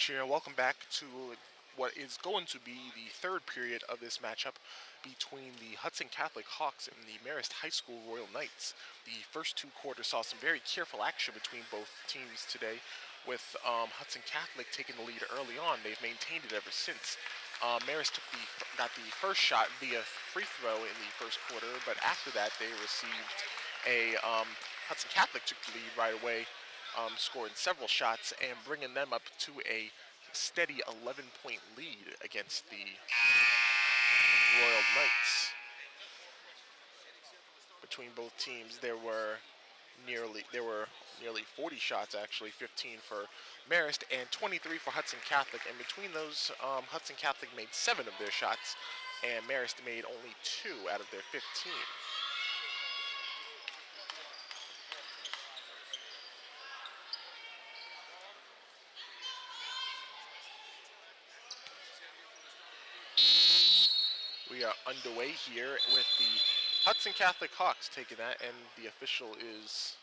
here, and welcome back to what is going to be the third period of this matchup between the Hudson Catholic Hawks and the Marist High School Royal Knights. The first two quarters saw some very careful action between both teams today, with Hudson Catholic taking the lead early on. They've maintained it ever since. Marist got the first shot via free throw in the first quarter, but after that they received a Hudson Catholic took the lead right away, scoring several shots and bringing them up to a steady 11-point lead against the Royal Knights. Between both teams, there were nearly 40 shots, actually 15 for Marist and 23 for Hudson Catholic. And between those, Hudson Catholic made 7 of their shots, and Marist made only 2 out of their 15. We are underway here with the Hudson Catholic Hawks taking that, and the official is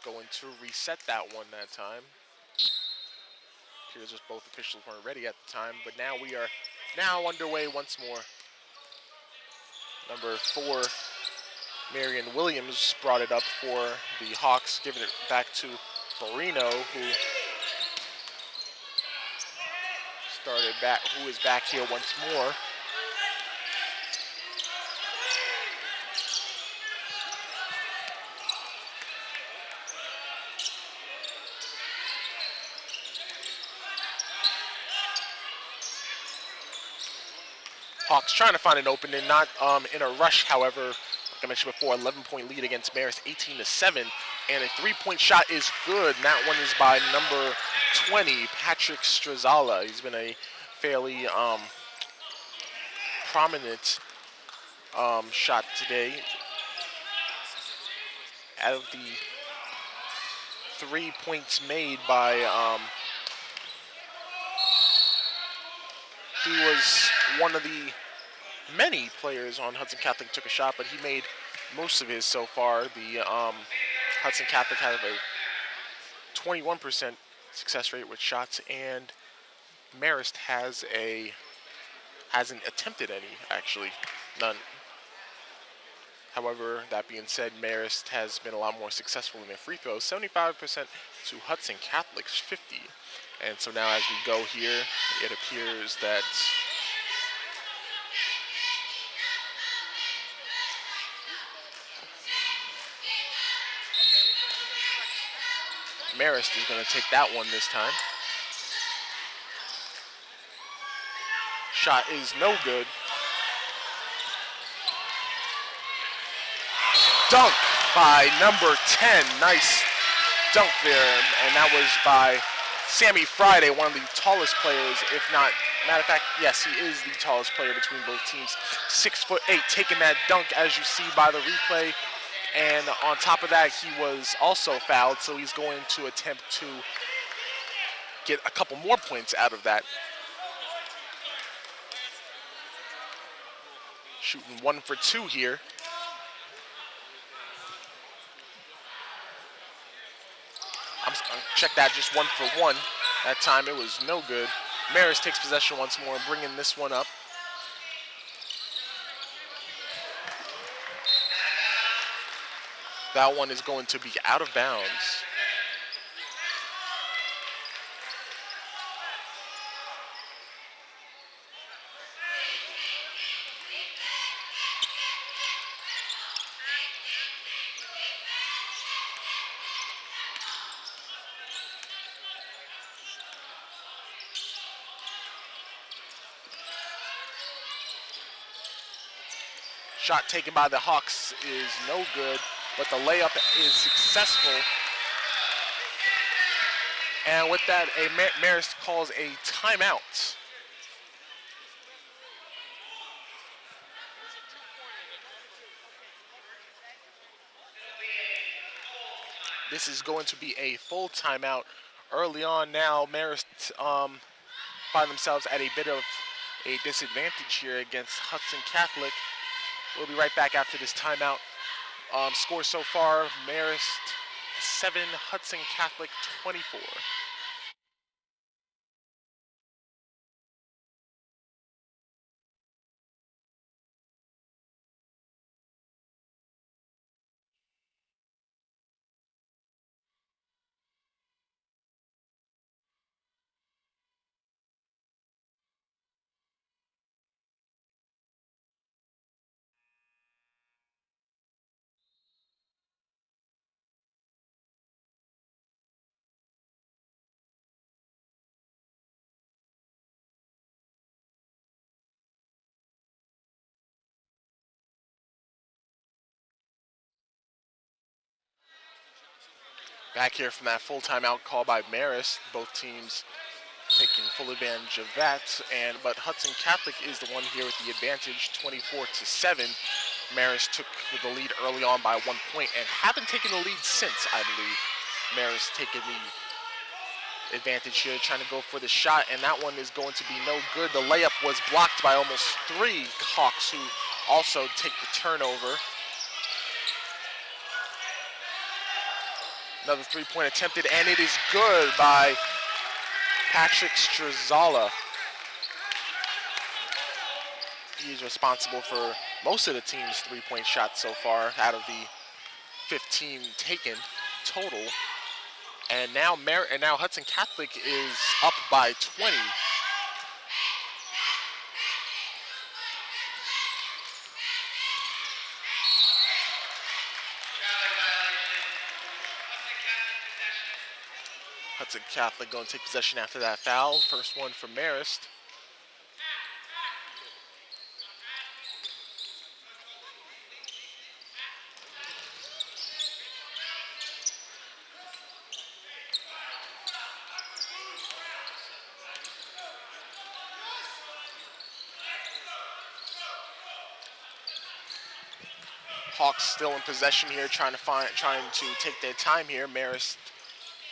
going to reset that one that time. Here's just both officials weren't ready at the time, but now we are now underway once more. Number 4, Marion Williams brought it up for the Hawks, giving it back to Barino, who is back here once more. Hawks trying to find an opening, not in a rush, however. Like I mentioned before, 11-point lead against Marist, 18-7, and a 3-point shot is good, and that one is by number 20, Patrick Strazala. He's been a fairly prominent shot today. Out of the 3 points made by, he was one of the many players on Hudson Catholic took a shot, but he made most of his so far. The Hudson Catholic had a 21% success rate with shots, and Marist hasn't attempted any, actually, none. However, that being said, Marist has been a lot more successful in their free throws, 75% to Hudson Catholic's 50. And so now as we go here, it appears that Marist is going to take that one this time. Shot is no good. Dunk by number 10. Nice dunk there. And that was by Sammy Friday, one of the tallest players, if not, matter of fact, yes, he is the tallest player between both teams. 6'8", taking that dunk as you see by the replay. And on top of that, he was also fouled, so he's going to attempt to get a couple more points out of that. Shooting 1 for 2 here. I'm just gonna check that, just 1 for 1. That time it was no good. Marist takes possession once more, bringing this one up. That one is going to be out of bounds. Shot taken by the Hawks is no good, but the layup is successful. And with that, Marist calls a timeout. This is going to be a full timeout. Early on now, Marist find themselves at a bit of a disadvantage here against Hudson Catholic. We'll be right back after this timeout. Score so far, Marist 7, Hudson Catholic 24. Back here from that full timeout call by Marist. Both teams taking full advantage of that, but Hudson Catholic is the one here with the advantage, 24-7. Marist took the lead early on by 1 point and haven't taken the lead since, I believe. Marist taking the advantage here, trying to go for the shot, and that one is going to be no good. The layup was blocked by almost 3 Hawks, who also take the turnover. Another 3-point attempted, and it is good by Patrick Strazala. He's responsible for most of the team's 3-point shots so far out of the 15 taken total. And now Hudson Catholic is up by 20. Hudson Catholic going to take possession after that foul. First one for Marist. Hawks still in possession here, trying to take their time here. Marist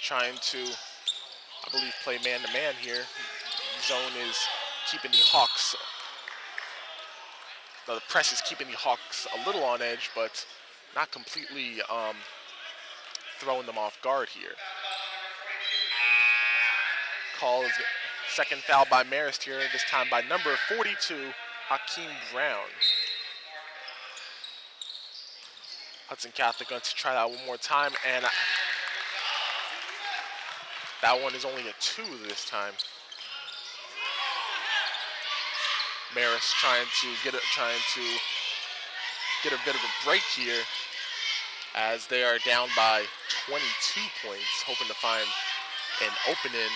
trying to, I believe, play man-to-man here. Zone is keeping the Hawks, the press is keeping the Hawks a little on edge, but not completely throwing them off guard here. Call is second foul by Marist here, this time by number 42, Hakeem Brown. Hudson Catholic going to try that one more time, and that one is only a 2 this time. Marist trying to get a bit of a break here as they are down by 22 points, hoping to find an opening.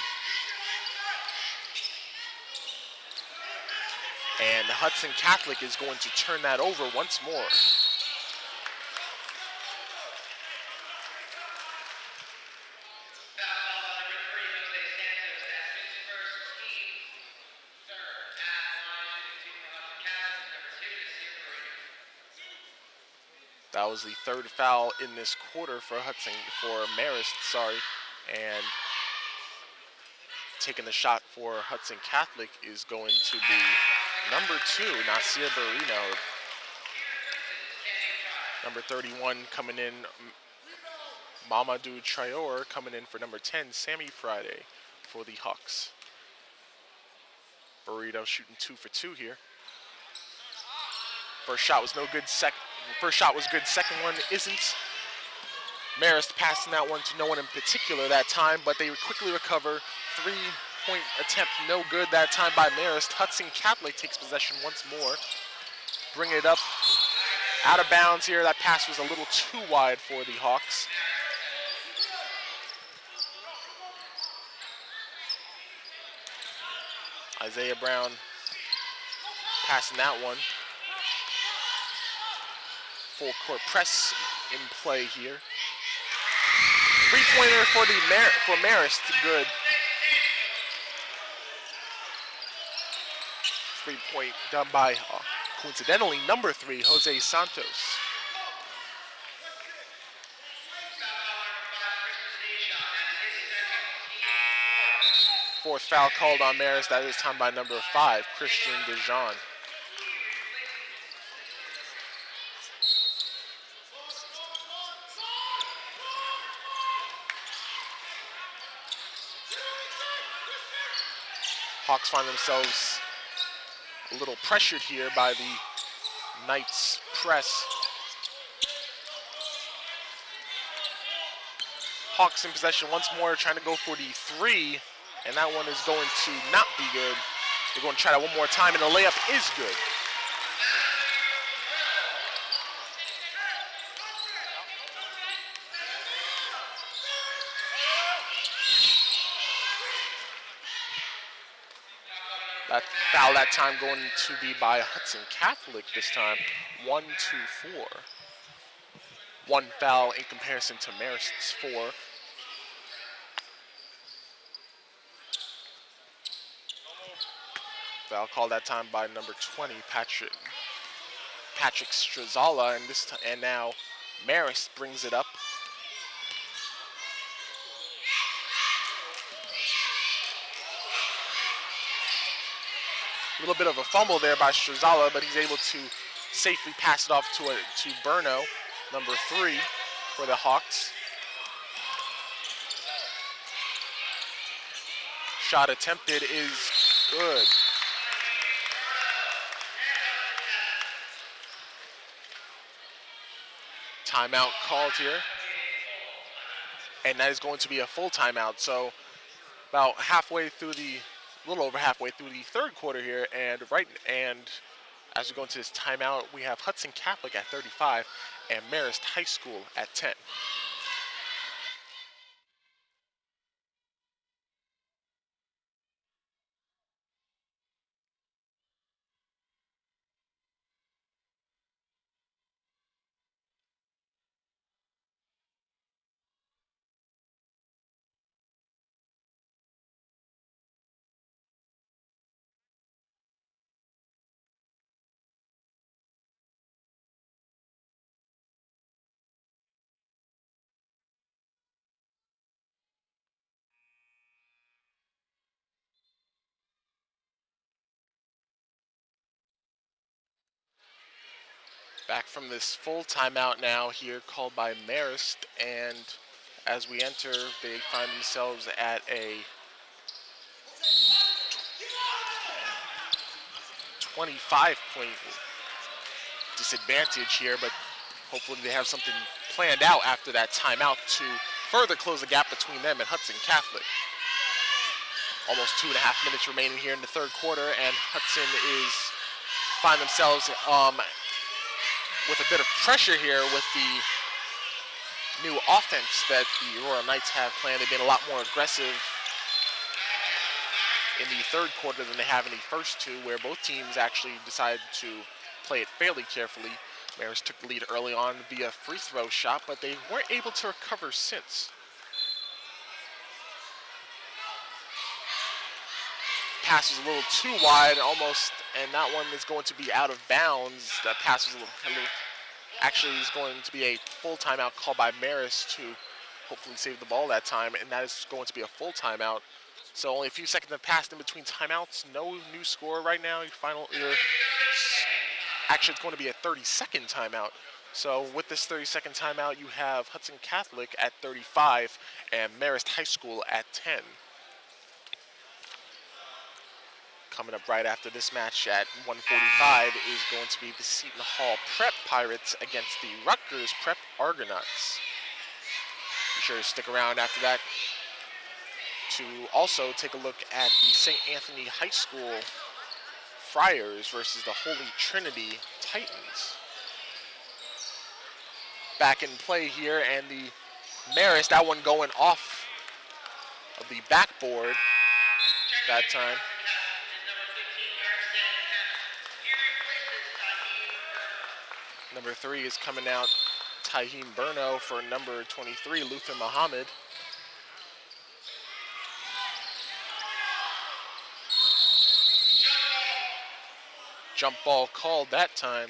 And Hudson Catholic is going to turn that over once more. That was the third foul in this quarter for Marist, and taking the shot for Hudson Catholic is going to be number 2, Nasir Barino. Number 31 coming in, Mamadou Traore coming in for number 10, Sammy Friday for the Hawks. Burrito shooting 2 for 2 here. First shot was no good. First shot was good. Second one isn't. Marist passing that one to no one in particular that time, but they quickly recover. 3-point attempt no good that time by Marist. Hudson Catholic takes possession once more. Bring it up out of bounds here. That pass was a little too wide for the Hawks. Isaiah Brown passing that one. Full court press in play here. 3-pointer for Marist, good. 3-point done by, coincidentally, number 3, Jose Santos. Fourth foul called on Marist, that is time by number 5, Christian Dijon. Hawks find themselves a little pressured here by the Knights' press. Hawks in possession once more, trying to go for the 3, and that one is going to not be good. They're going to try that one more time, and the layup is good. That foul that time going to be by Hudson Catholic this time, 1-2-4. 1 foul in comparison to Marist's 4. Foul called that time by number 20, Patrick Strazala, and now Marist brings it up. A little bit of a fumble there by Strazala, but he's able to safely pass it off to Berno, number 3 for the Hawks. Shot attempted is good. Timeout called here. And that is going to be a full timeout. So about a little over halfway through the third quarter here, and as we go into this timeout, we have Hudson Catholic at 35 and Marist High School at 10. Back from this full timeout now here called by Marist, and as we enter, they find themselves at a 25-point disadvantage here, but hopefully they have something planned out after that timeout to further close the gap between them and Hudson Catholic. Almost 2.5 minutes remaining here in the third quarter, and Hudson find themselves with a bit of pressure here with the new offense that the Royal Knights have planned. They've been a lot more aggressive in the third quarter than they have in the first two, where both teams actually decided to play it fairly carefully. Marist took the lead early on via free throw shot, but they weren't able to recover since. Pass was a little too wide, almost, and that one is going to be out of bounds. That pass was actually is going to be a full timeout called by Marist to hopefully save the ball that time, and that is going to be a full timeout. So only a few seconds have passed in between timeouts. No new score right now. Actually, it's going to be a 30-second timeout. So with this 30-second timeout, you have Hudson Catholic at 35 and Marist High School at 10. Coming up right after this match at 1:45 is going to be the Seton Hall Prep Pirates against the Rutgers Prep Argonauts. Be sure to stick around after that to also take a look at the St. Anthony High School Friars versus the Holy Trinity Titans. Back in play here, and the Marist, that one going off of the backboard that time. Number 3 is coming out, Tahim Berno, for number 23, Luther Muhammad. Jump ball called that time.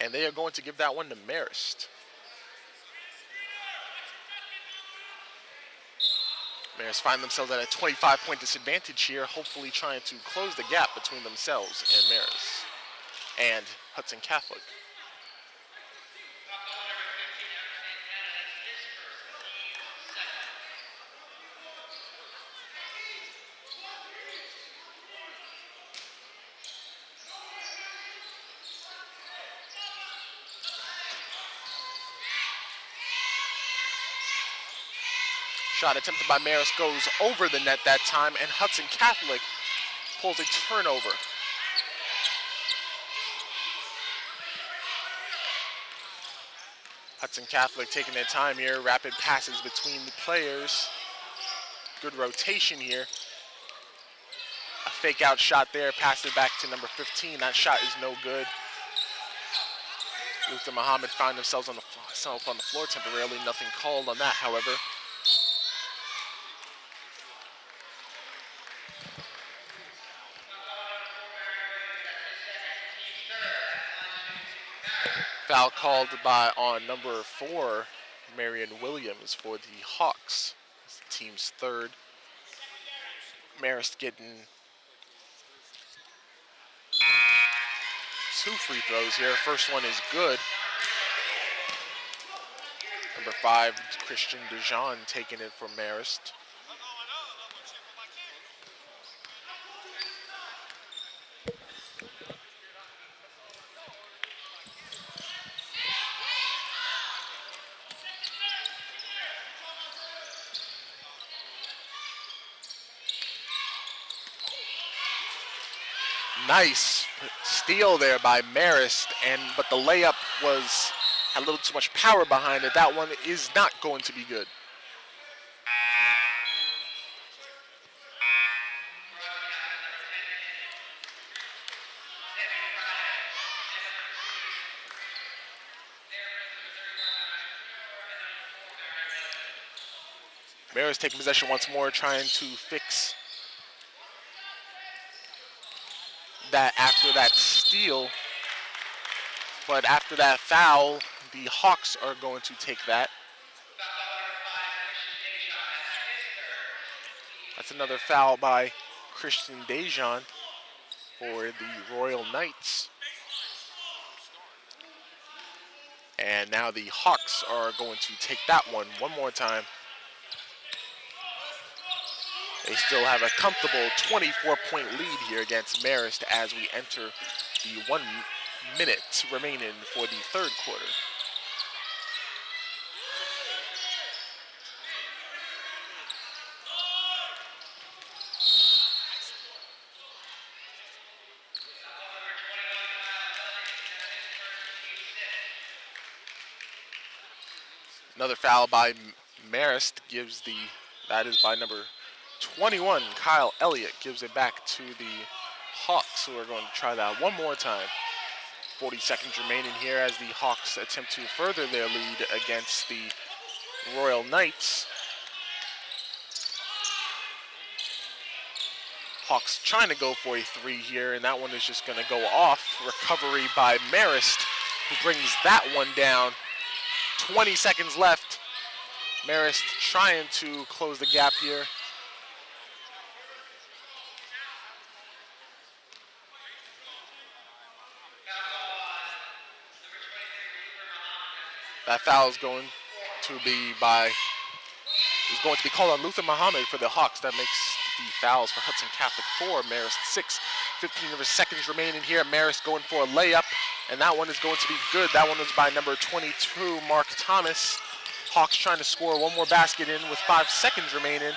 And they are going to give that one to Marist. Marist find themselves at a 25-point disadvantage here, hopefully trying to close the gap between themselves and Marist and Hudson Catholic. Shot attempted by Marist goes over the net that time, and Hudson Catholic pulls a turnover. Hudson Catholic taking their time here, rapid passes between the players. Good rotation here. A fake out shot there, passed it back to number 15. That shot is no good. Luther Muhammad found themselves on the floor temporarily. Nothing called on that, however. Foul called on number 4, Marion Williams, for the Hawks. It's the team's third. Marist getting 2 free throws here. First one is good. Number 5, Christian Dejean, taking it from Marist. Nice steal there by Marist, but the layup had a little too much power behind it. That one is not going to be good. Marist taking possession once more, trying to fix that after that steal. But after that foul, the Hawks are going to take that. That's another foul by Christian Dejean for the Royal Knights. And now the Hawks are going to take that one more time. They still have a comfortable 24-point lead here against Marist as we enter the 1 minute remaining for the third quarter. Another foul by Marist that is by number 21, Kyle Elliott, gives it back to the Hawks, who are going to try that one more time. 40 seconds remaining here as the Hawks attempt to further their lead against the Royal Knights. Hawks trying to go for a 3 here, and that one is just going to go off. Recovery by Marist, who brings that one down. 20 seconds left. Marist trying to close the gap here. That foul is going to be called on Luther Muhammad for the Hawks. That makes the fouls for Hudson Catholic 4, Marist 6. 15 seconds remaining here. Marist going for a layup, and that one is going to be good. That one was by number 22, Mark Thomas. Hawks trying to score one more basket in with 5 seconds remaining.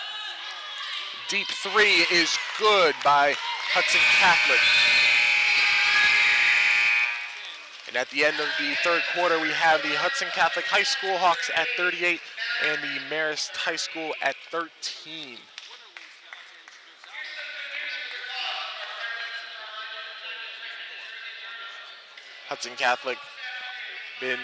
Deep 3 is good by Hudson Catholic. And at the end of the third quarter, we have the Hudson Catholic High School Hawks at 38 and the Marist High School at 13. Hudson Catholic been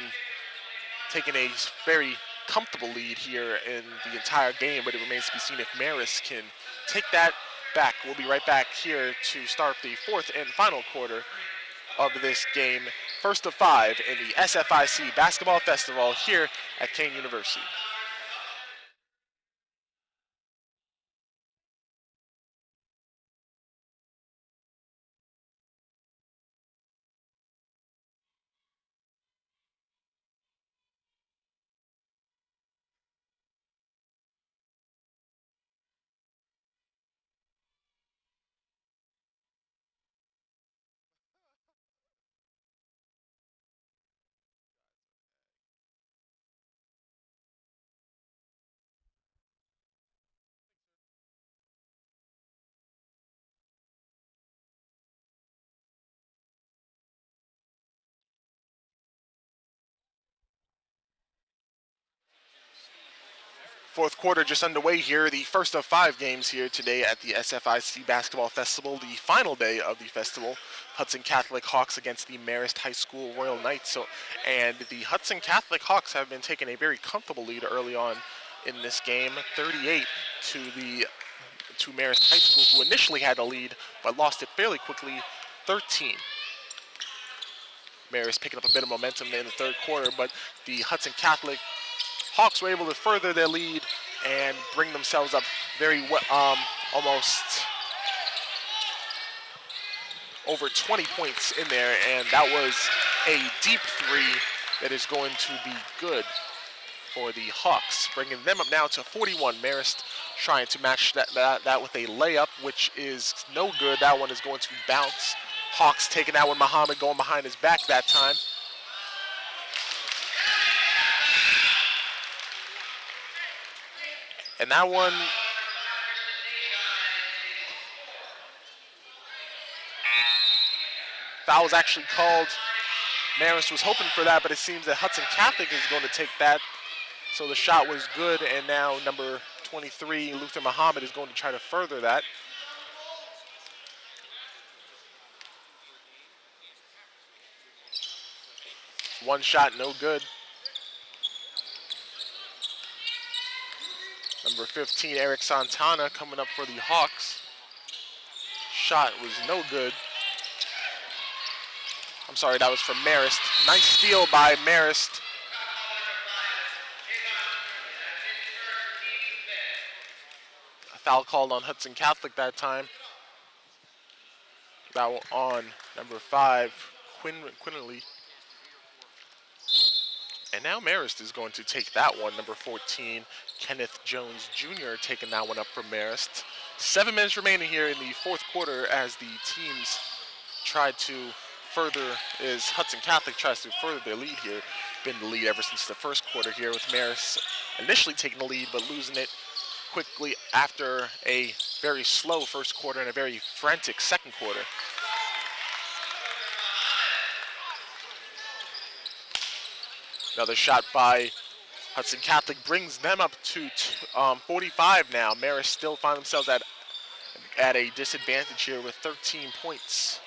taking a very comfortable lead here in the entire game, but it remains to be seen if Marist can take that back. We'll be right back here to start the fourth and final quarter of this game. First of 5 in the SFIC Basketball Festival here at Kane University. Fourth quarter just underway here. The first of 5 games here today at the SFIC Basketball Festival. The final day of the festival, Hudson Catholic Hawks against the Marist High School Royal Knights. And the Hudson Catholic Hawks have been taking a very comfortable lead early on in this game, 38 to Marist High School, who initially had a lead but lost it fairly quickly, 13. Marist picking up a bit of momentum in the third quarter, but the Hudson Catholic Hawks were able to further their lead and bring themselves up very almost over 20 points in there, and that was a deep three that is going to be good for the Hawks, bringing them up now to 41. Marist trying to match that with a layup, which is no good. That one is going to bounce. Hawks taking that one. Muhammad going behind his back that time. And that one, foul was actually called. Marist was hoping for that, but it seems that Hudson Catholic is going to take that. So the shot was good, and now number 23, Luther Muhammad, is going to try to further that. One shot, no good. Number 15, Eric Santana, coming up for the Hawks. Shot was no good. I'm sorry, that was from Marist. Nice steal by Marist. A foul called on Hudson Catholic that time. That one on number 5, Quinley. And now Marist is going to take that one. Number 14, Kenneth Jones Jr. taking that one up from Marist. 7 minutes remaining here in the fourth quarter as the teams try to Hudson Catholic tries to further their lead here. Been the lead ever since the first quarter here, with Marist initially taking the lead but losing it quickly after a very slow first quarter and a very frantic second quarter. Another shot by Hudson Catholic brings them up to 45 now. Marist still find themselves at a disadvantage here with 13 points.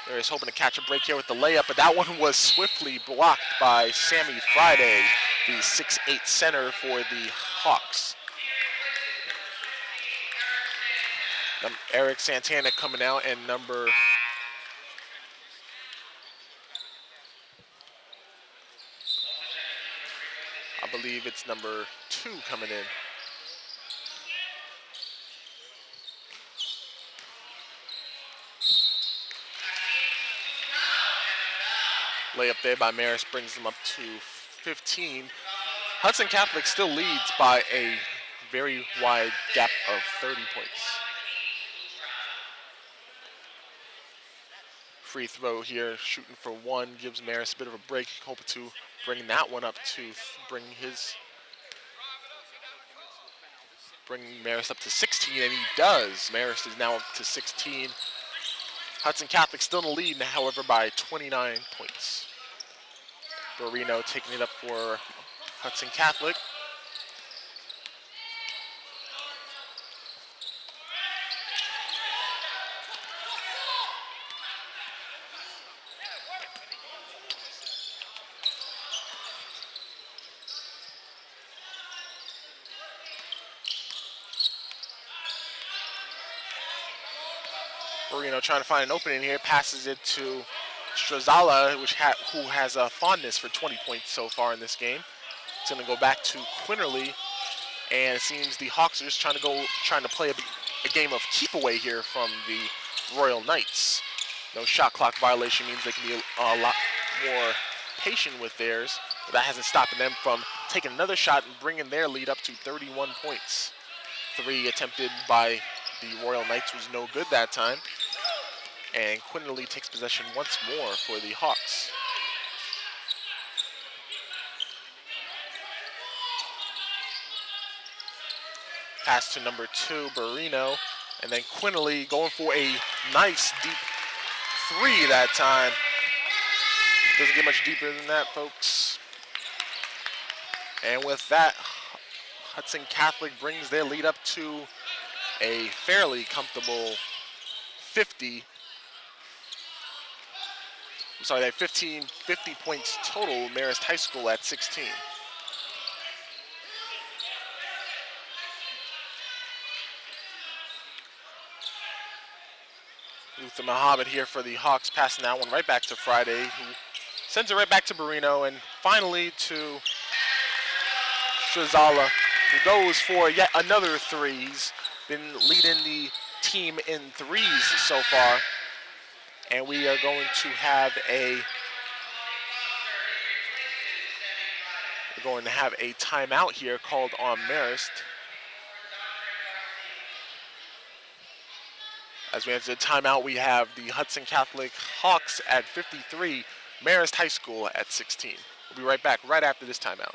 Marist hoping to catch a break here with the layup, but that one was swiftly blocked by Sammy Friday, the 6'8" center for the Hawks. Eric Santana coming out, and I believe it's number 2 coming in. Layup there by Marist brings them up to 15. Hudson Catholic still leads by a very wide gap of 30 points. Free throw here, shooting for 1, gives Marist a bit of a break, hoping to bring that one up to bring Marist up to 16, and he does. Marist is now up to 16. Hudson Catholic still in the lead, however, by 29 points. Barrino taking it up for Hudson Catholic. Barrino trying to find an opening here, passes it to Strazala, who has a fondness for 20 points so far in this game. It's going to go back to Quinterly, and it seems the Hawks are just trying to play a game of keep away here from the Royal Knights. No shot clock violation means they can be a lot more patient with theirs, but that hasn't stopped them from taking another shot and bringing their lead up to 31 points. 3 attempted by the Royal Knights was no good that time. And Quinterly takes possession once more for the Hawks. Pass to number 2, Barrino. And then Quinterly going for a nice deep 3 that time. Doesn't get much deeper than that, folks. And with that, Hudson Catholic brings their lead up to a fairly comfortable 50. I'm sorry, they have 50 points total. Marist High School at 16. Luther Muhammad here for the Hawks, passing that one right back to Friday, who sends it right back to Barino, and finally to Shazala, who goes for yet another three. He's been leading the team in threes so far, and we are going to have a timeout here called on Marist. As we enter the timeout, we have the Hudson Catholic Hawks at 53, Marist High School at 16. We'll be right back right after this timeout.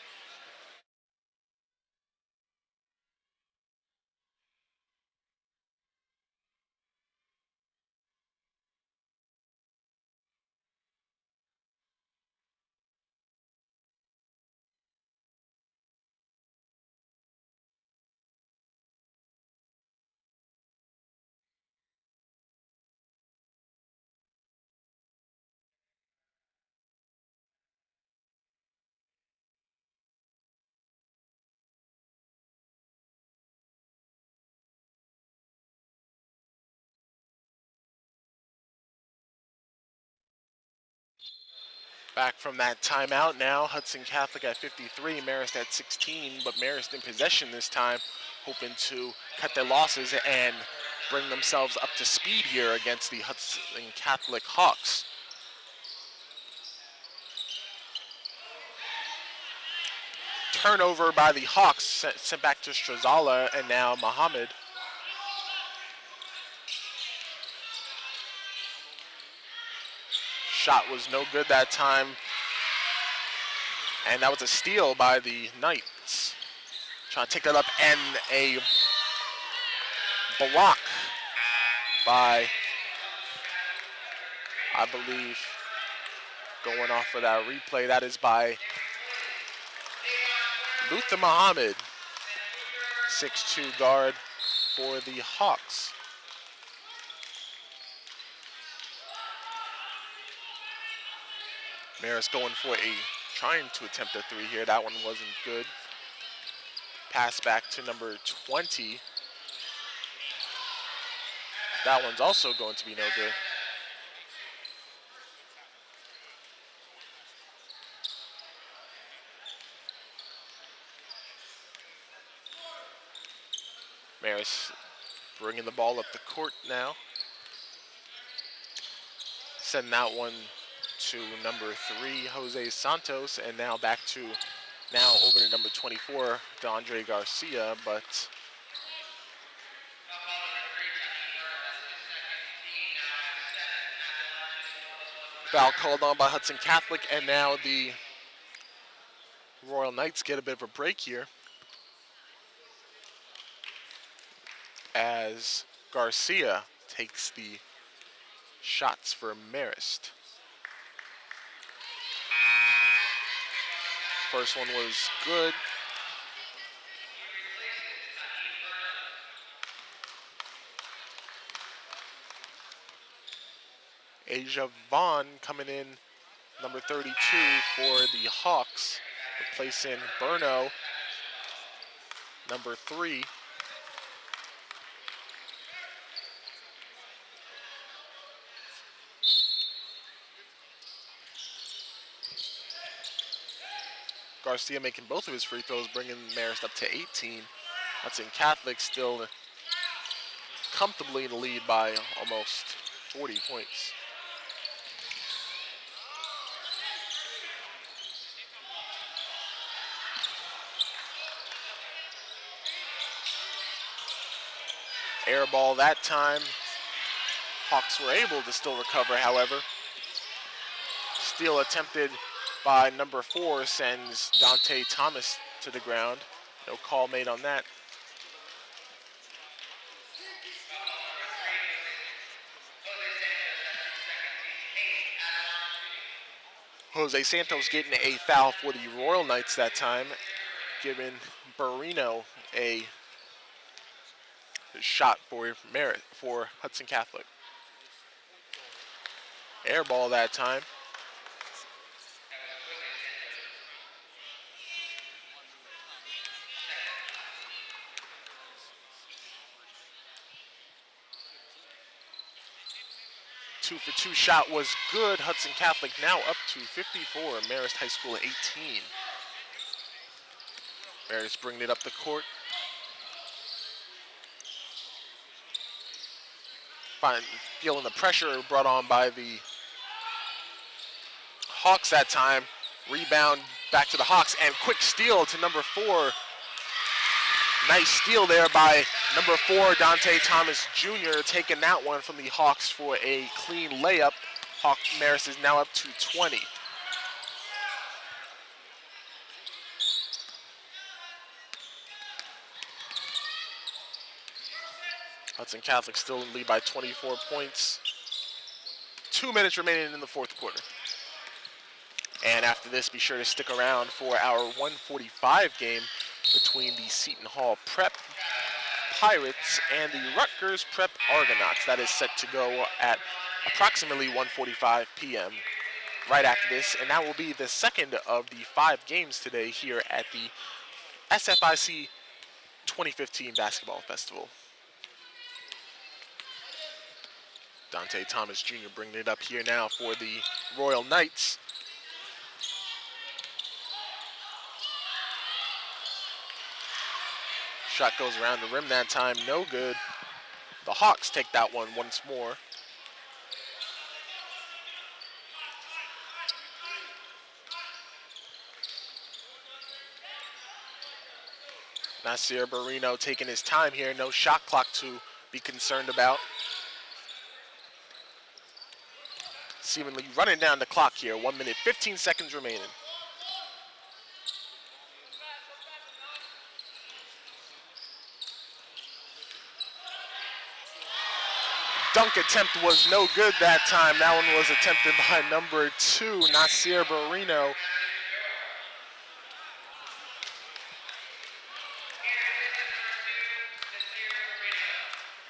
Back from that timeout now, Hudson Catholic at 53, Marist at 16, but Marist in possession this time, hoping to cut their losses and bring themselves up to speed here against the Hudson Catholic Hawks. Turnover by the Hawks, sent back to Strazala, and now Muhammad. Shot was no good that time, and that was a steal by the Knights. Trying to take that up, and a block by, I believe, going off of that replay, that is by Luther Muhammad, 6'2" guard for the Hawks. Marist going for trying to attempt a three here. That one wasn't good. Pass back to number 20. That one's also going to be no good. Marist bringing the ball up the court now. Sending that one to number 3, Jose Santos, and now back to, over to number 24, DeAndre Garcia, but foul called on by Hudson Catholic, and now the Royal Knights get a bit of a break here as Garcia takes the shots for Marist. First one was good. Asia Vaughn coming in, number 32 for the Hawks, replacing Berno, number 3. Garcia making both of his free throws, bringing Marist up to 18. Hudson Catholic still comfortably in the lead by almost 40 points. Air ball that time. Hawks were able to still recover, however. Steal attempted by number 4 sends Dante Thomas to the ground. No call made on that. Jose Santos getting a foul for the Royal Knights that time, giving Barino a shot for Hudson Catholic. Air ball that time. 2-for-2 shot was good. Hudson Catholic now up to 54. Marist High School 18. Marist bringing it up the court. Feeling the pressure brought on by the Hawks that time. Rebound back to the Hawks and quick steal to number 4. Nice steal there by number 4, Dante Thomas Jr., taking that one from the Hawks for a clean layup. Marist is now up to 20. Hudson Catholic still in lead by 24 points. 2 minutes remaining in the fourth quarter. And after this, be sure to stick around for our 1:45 game between the Seton Hall Prep Pirates and the Rutgers Prep Argonauts. That is set to go at approximately 1:45 p.m. right after this, and that will be the second of the 5 games today here at the SFIC 2015 Basketball Festival. Dante Thomas Jr. bringing it up here now for the Royal Knights. Shot goes around the rim that time, no good. The Hawks take that one once more. Nasir Barino taking his time here, no shot clock to be concerned about. Seemingly running down the clock here, 1 minute, 15 seconds remaining. Dunk attempt was no good that time. That one was attempted by number 2, Nasir Barino.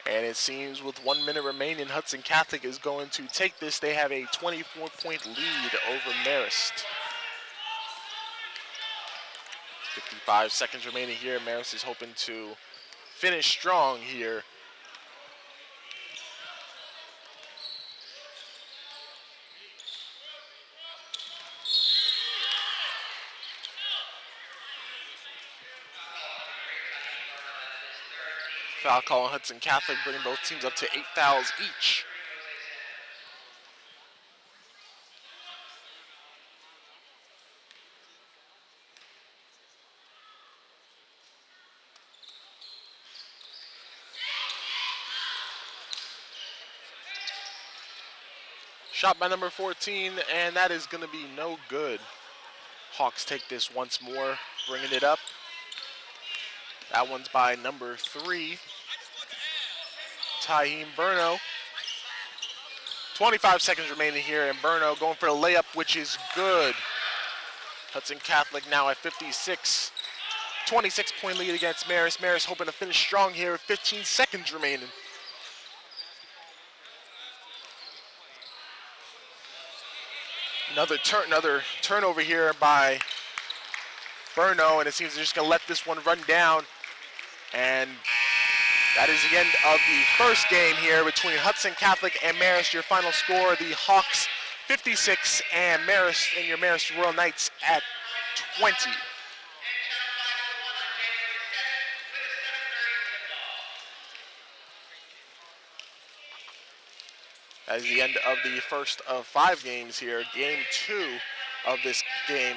And it seems with 1 minute remaining, Hudson Catholic is going to take this. They have a 24-point lead over Marist. 55 seconds remaining here. Marist is hoping to finish strong here. Foul call on Hudson Catholic, bringing both teams up to 8 fouls each. Shot by number 14, and that is going to be no good. Hawks take this once more, bringing it up. That one's by number 3, Taheem Burno. 25 seconds remaining here, and Burno going for a layup, which is good. Hudson Catholic now at 56. 26-point lead against Marist. Marist hoping to finish strong here with 15 seconds remaining. Another turnover here by Burno, and it seems they're just going to let this one run down. And that is the end of the first game here between Hudson Catholic and Marist. Your final score, the Hawks 56 and your Marist Royal Knights at 20. That is the end of the first of 5 games here. Game 2 of this game,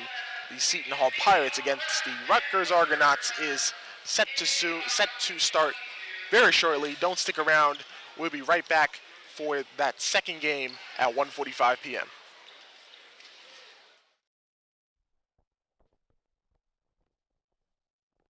the Seton Hall Pirates against the Rutgers Argonauts, is set to start very shortly. Don't stick around. We'll be right back for that second game at 1:45 p.m.